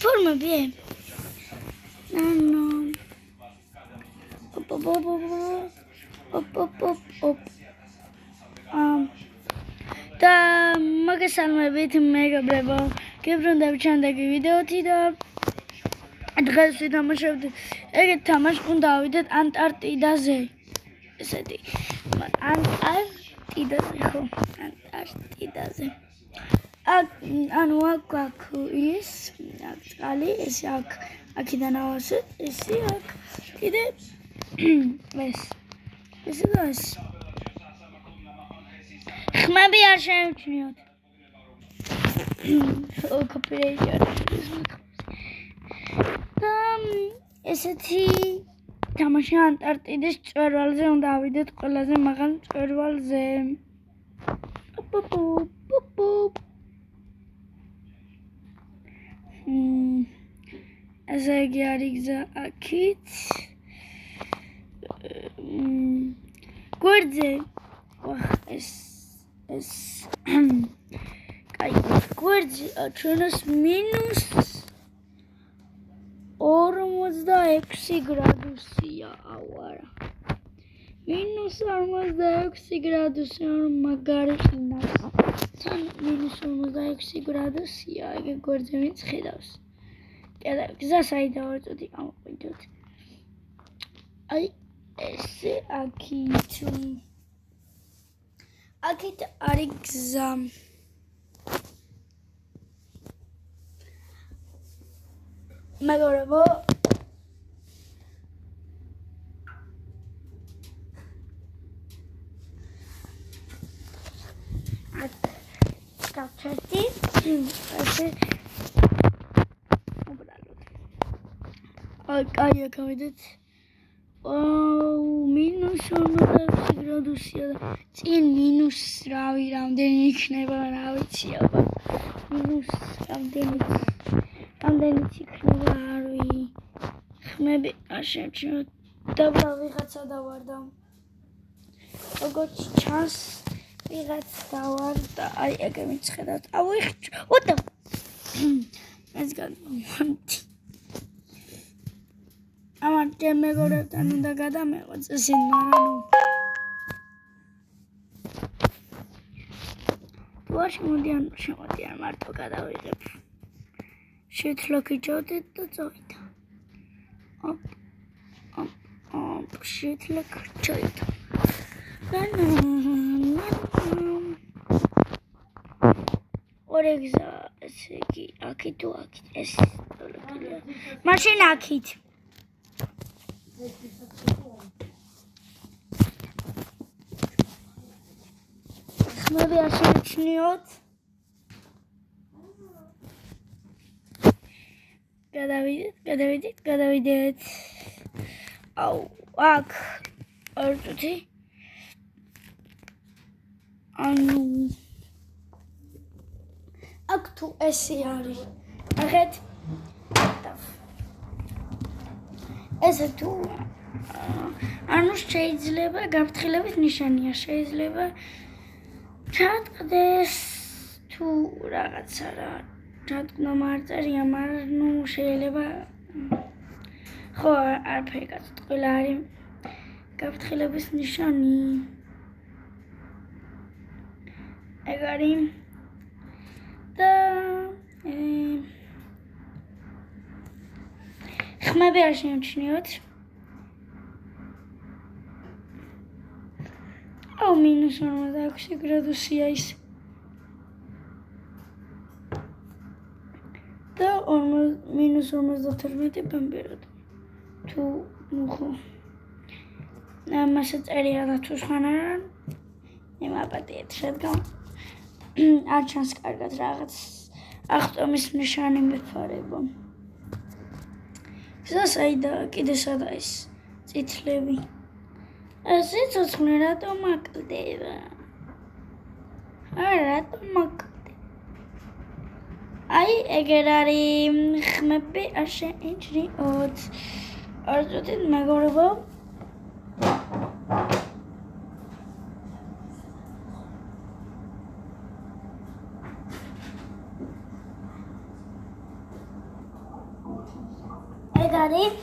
ფორმები და მოგესალმებით მეგობრებო, გიბრუნდებით შემდეგი ვიდეოთი და დღეს ვითამაშებთ ეგეთ თამაშს, უნდა ავიდეთ ანტარქტიდაზე. ესეთი ანტარქტიდაზე. ანუ აქ ის წყალი, ეს აქედან ავასვით, ესე აქ კიდე ეს და ეს. ხმები არ შემჩნიოთ. და ესეთი თამაში ანტარქტიდის მწვერვალზე უნდა ავიდეთ, ყველაზე მაღალ მწვერვალზე. ესე იგი არის გზა აქით. გვერდზე ეს კაი, გვერდზე ჩვენს -46 გრადუსია, ავარა. -46 გრადუსი, მაგარი ხინავს. თან -46 გრადუსია, ეგ გვერდზე ვინც ხედავს. კედა გზა საიდან ვარწოდი, ამოყვიდოთ. აი ესე აქით არის გზა. მეგობრებო, გავჩერდი ესე უბრალოდ. აი აქ ავიდეთ. -46 გრადუსია და წინ მინუს რამდენი იქნება, რა ვიცი აბა. რამდენიც იქნება, არ ვიცი. ხმები არ შემჩნევთ და ვიღაცა დავარდა. როგორც ჩანს, ვიღაც დავარდა. აი ეგ მიხედავთ. ოდა ეს გადმოვანდი. ამან მეგობრებთან უნდა გადამეყვეს ისინი, მაგრამ თუ არ შემოდიან მარტო გადავიღებ. შეძლოგი ჯოდეთ და წავიდა. შეძლოგი ჯოდეთ. ორი გზა, ესე იგი, აქით თუ აქით, ეს მაშინ აქით. ხმები არ შემჩნიოთ. გადავიდეთ. აუ, აქ არ წუთი. ანუ აქ თუ ესე არის. ახეთ ესე თუ ანუ შეიძლება გაფრთხილების ნიშანია, შეიძლება ჩატყდეს თუ რაღაცა რა. ჩატყდომა არ წერია, მაგრამ შეიძლება ხო არაფერი გაწყვეტილა არის გაფრთხილების ნიშანი. ეგ არის და ხმები არ შემჩნიოთ. აუ -46 გრადუსია ის. და -58 ტემპერატურა. თუ ხო ამასაც წერია და თუ სხვა არა, იმაპატიეთ, რადგან არ ჩანს კარგად რაღაც აღტომის ნიშანი მეფარება. გზა საიდა, კიდე სადა ის წითლები. სიცოცხლე რატომ აკლდება? რატომ აკლდება? აი ეგერ არის, ხმები არ შემჩნიოთ. არ წუთით მეგობრებო. ეგ არის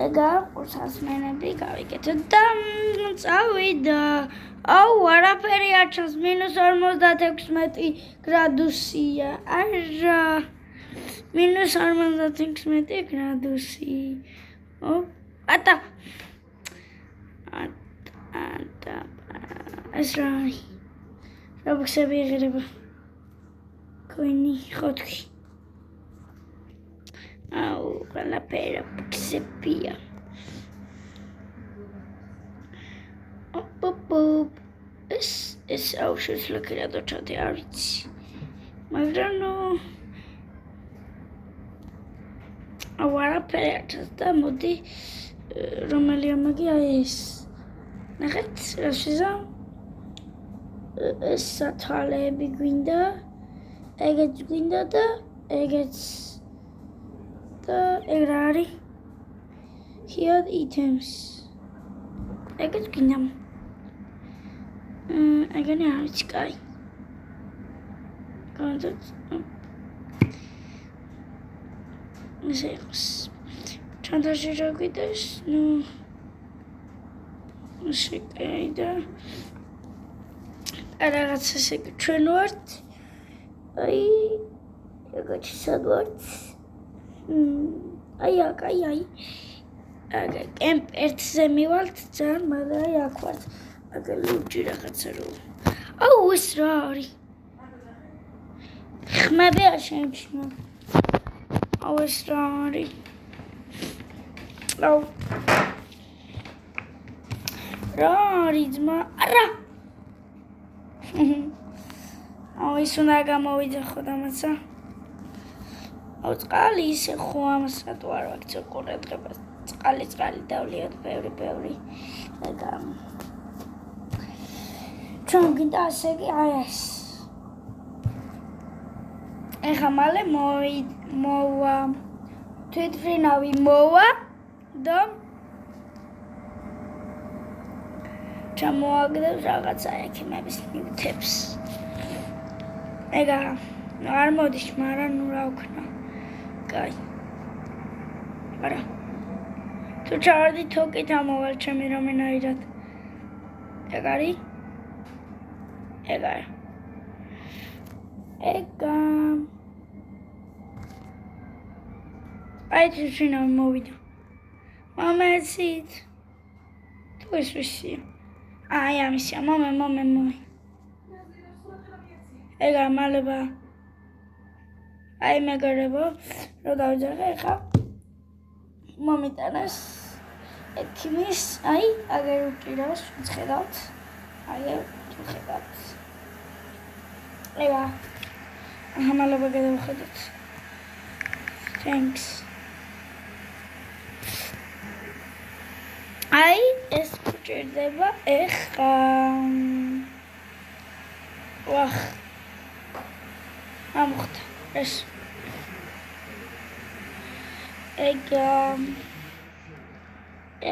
ეგა ყურსასმენები გავიკეთოთ და წავიდა აუ არაფერი არ ჩანს -56 გრადუსია არა -56 გრადუსი ატა ეს რა რაბუქსები იღირება კოინი ხოთქი აუ ყველაფერი ბუქსებია ოპ ეს აუ შეიძლება კრედო ჩატი არ ვიცი მაგრამ ნუ აუ არაფერი არ ჩანს და მოდი რომელი ამაგია ეს ნახეთ რა შეჟა ეს სათვალეები გვინდა ეგეც გვინდა და ეგეც და ეგ რა არის here items ეგეც გვინდა ეგენი არ ვიცი კაი კონტაქტ ესე იყოს ჩანთაში რა გვიდეს ნუ შეკაიდა რაღაც ესე ჩვენ ვართ აი ეგეთი სად ვართ აი კემპ ერთზე მივალთ ძალიან მაგრამ აი აქ ვართ აგა ლურჯი რაღაცა რო აუ ეს რა არის ხმები არ შეიმჩნევა აუ ეს რა არის აუ რა არის ძმა არა აუ ის უნდა გამოვიძახო დამაცა აუ წყალი ისე ხო ამას რატო არ ვაქცევ ყურადღებას წყალი დავლიათ ბევრი ეგა ჩვენ გინდა ასე კი აი ეს ეხა მალე მოვა თვითმფრინავი მოვა და ჩამოაგდებს რაღაცა ექიმების ნივთებს ეგა არ მოდის მაგრამ ნუ რა ვქნა კაი არა თუ ჩავარდი თოკით ამოვალ ჩემი რომელნაირად ეგ არის ეგა აი თვითმფრინავი მოვიდა მამაცით თუ ეს ვისია აი ამისია მომე ეგა მალება აი მეგრებო რო დავიძახე ხა მომიტანეს ექიმის აი აგერ უკირავს ხედავთ აი ხედავთ ეგა მალება გადავხედოთ thanks აი ეს გჭირდება ეხა ვახ ამხდა ეს ეგა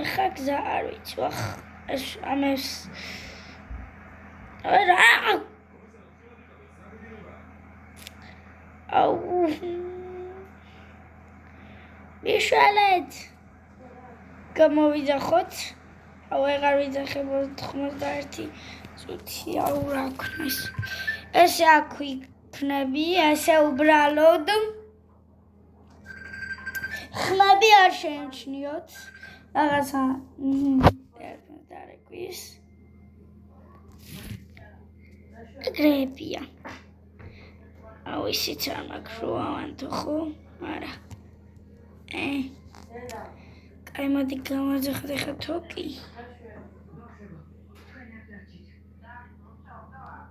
ეხა გზა არ ვიცი ვახ ეს ამეს რა აუ მიშალეთ გამოვიძახოთ აუ ეგარ ვიძახებოდ 91 წუთი აუ რა ქნეს ესე აქ ვიქნები ესე უბრალოდ ხმები არ შეიმჩნიოთ რაღაცა დარეკვის ეგრეებია აუ ისიც არ მაქვს რო ავანთო ხო არა აი მოდი გამოვიძახოთ ეხლა თოკი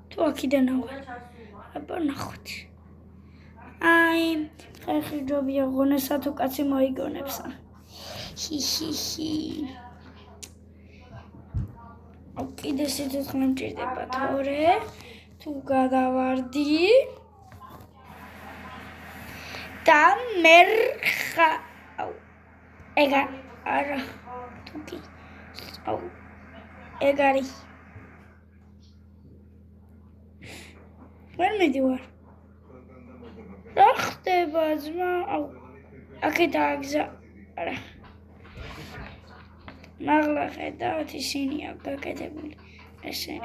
თუ აქედან ავალ აბა ნახოთ აი ხერხი ჯობია ღონესა თუ კაცი მოიგონებსა ჰი აუ კიდე სიცოცხლე მჭირდება თორე თუ გადავარდი და მერხა აუ ეგა არა თუკი აუ ეგ არის ვერ მიდივარ რა ხდება ძმა აუ აქეთ აგზა არა მაღლა ხედავთ ისინი აქ გაკეთებული ესე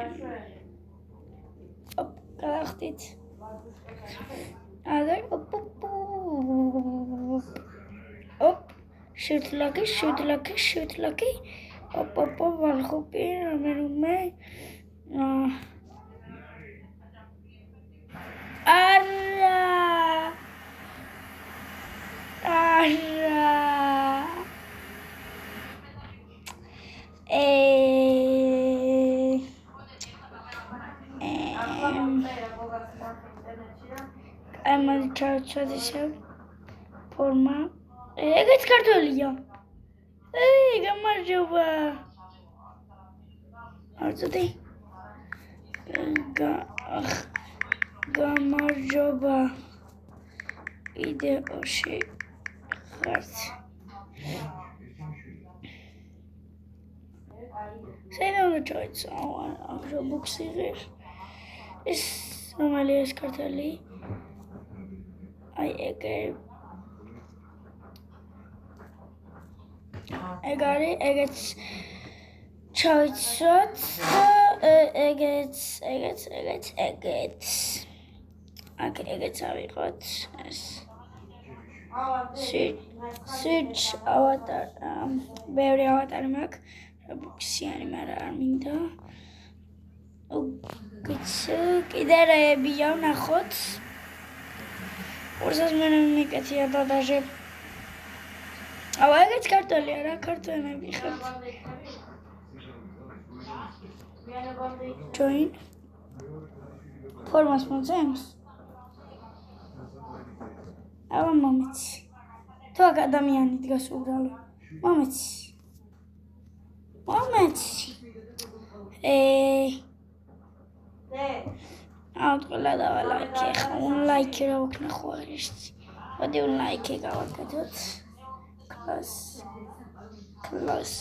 გადახდით არა შუთლაკი ვარხუპი რამე I'm tradition forma. Egets kartolya. Gamarjoba. Arzuti. Gamarjoba. Ide oshi khart. Say no the choice. Oh, books here. Is normally is kartoli. I got it. I get choice. I get. Okay, I get how we got. Switch avatar. Very avatar mark. Books animal arminda. Idher biav nakhot. Ordas mene miketია და даже ეგეც კარტოლია რა კარტონები ხართ join ფორმას მოძებს აბა მომეცი თუ აქ ადამიანი დგას უბრალო მომეცი Out ყველა დავალაიქე ხა unlike რა ვქნა ხო არის მოდი unlike გავაკეთოთ close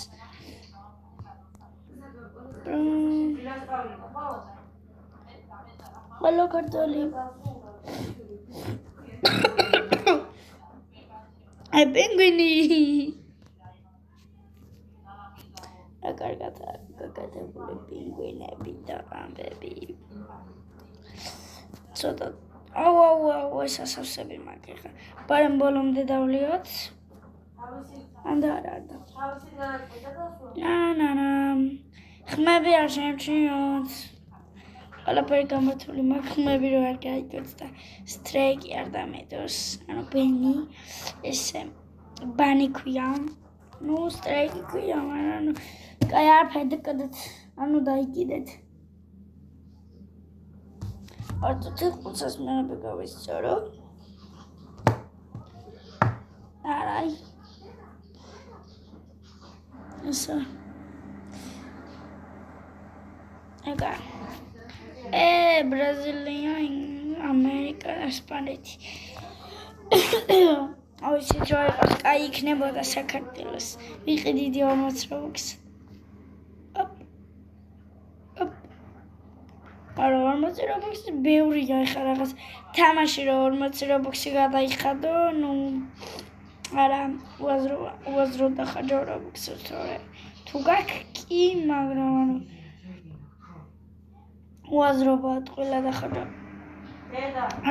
Hello kartoli Ai penguini Akargata გაკეთებული პინგვინები და ამბები ცოტა აუ ეს ასავსები მაგიხა პარემ ბოლომდე დავლიოთ ანდა არა ხმები არ შემჩნიოთ ყველაფერი გამართული მაქვს ხმები რო არ გაიგოთ და სტრეიკი არ დამედოს ანუ ბენი ესე ბანი ქვია ნუ სტრეიკი ქვია მაგრამ კაი არაფერი დაკადეთ ანუ დაიკიდეთ Artuti qulsas mene begavitsaro. Aray. Esa. Ega. Brasilia in America Spaneti. Ausi joyqas კაი იქნებოდა საქართველოს. ვიყიდი 40 რობოქს. არა 40 რობოქსი ბევრია ხა რაღაც თამაში რო 40 რობოქსი გადაიხადო ნუ არა უაზრო დახაჯო რობოქსი თორე თუ გაკი მაგრამ ანუ უაზრობა ყველა დახაჯო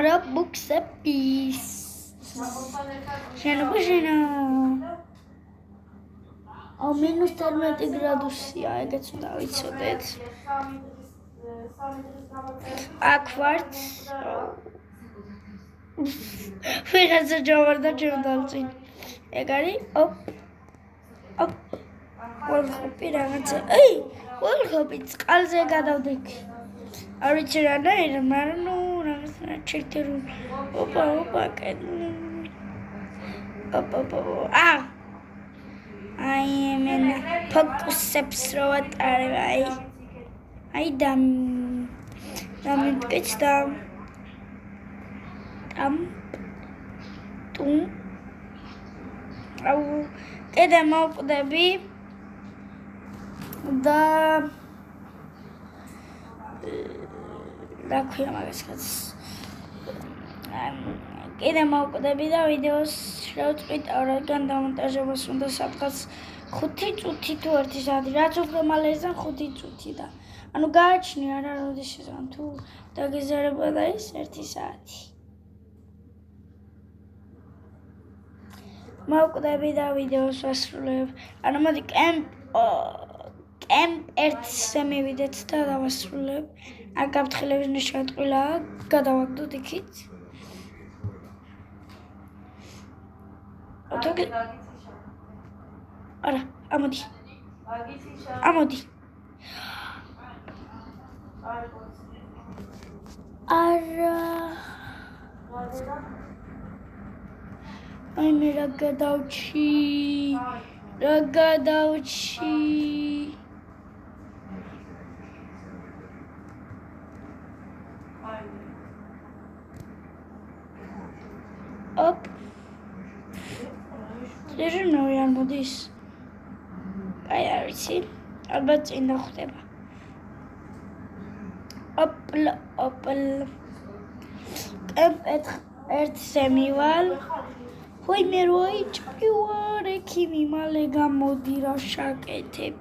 რობოქსების შენობაშენა -12 გრადუსია ეგეც უნდა ვიცოდეთ Aquart. Fíjense yo verdad que me dalcin. Egari op. Volhopi რაღაცა. Volhopi წყალზე გადავდექ. არ ვიცი რა დაერა, მაგრამ ნუ რაღაცა ჩერტერუ. ოპა, კენ. ოპა. აი მენა ფოკუსებს რო ვატარებ, აი დამიტკეცდა აუ კიდე მოვკვდები და რა ქვია მაგას კიდე მოვკვდები და ვიდეოს შევწყვიტავ, რადგან დამონტაჟებას უნდა სადღაც 5 წუთი თუ 1 საათი, რაც უფრო მალე ეზან 5 წუთი და ანუ გააჩნია რა როდის ეზან თუ დაგეზარება და ის 1 საათი. მოვკვდები და ვიდეოს ვასრულებ. ანუ მოდი კემპ 1-ზე მივიდეთ და დავასრულებ. აქ გაფრთხილების ნიშა ტყილაა, გადავაგდოთ იქით. არა, ამოდი. ამოდი. არა. აი მე რა გადავჩი. Op. Რეჟიმი არ მოდის. აი არ ვიცი. ალბათ წინ დახვდება. ოპლ. ერთ-ზე მივალ. Hoi მე როი ჭკვარ ექიმი მალე გამოდი რა შაკეთებ.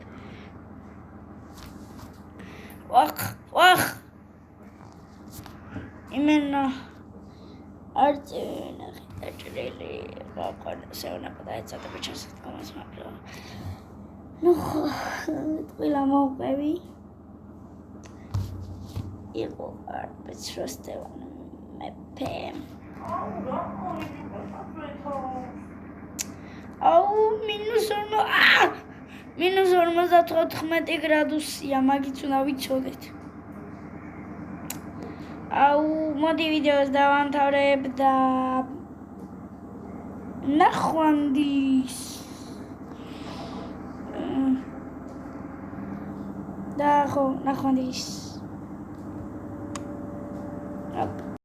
ვახ. იმენა არწენა ხიტაჭრელი ყოყონსე უნდა დაეცადები ჩასადგომას მაგრამ ნუ ყველა მოვყევი იყო არ ბეცროსტევან მეფე -54 გრადუსია მაგით უნდა ვიცოდეთ მოდი ვიდეოს დავამთავრებ და ნახვამდის ნახვამდის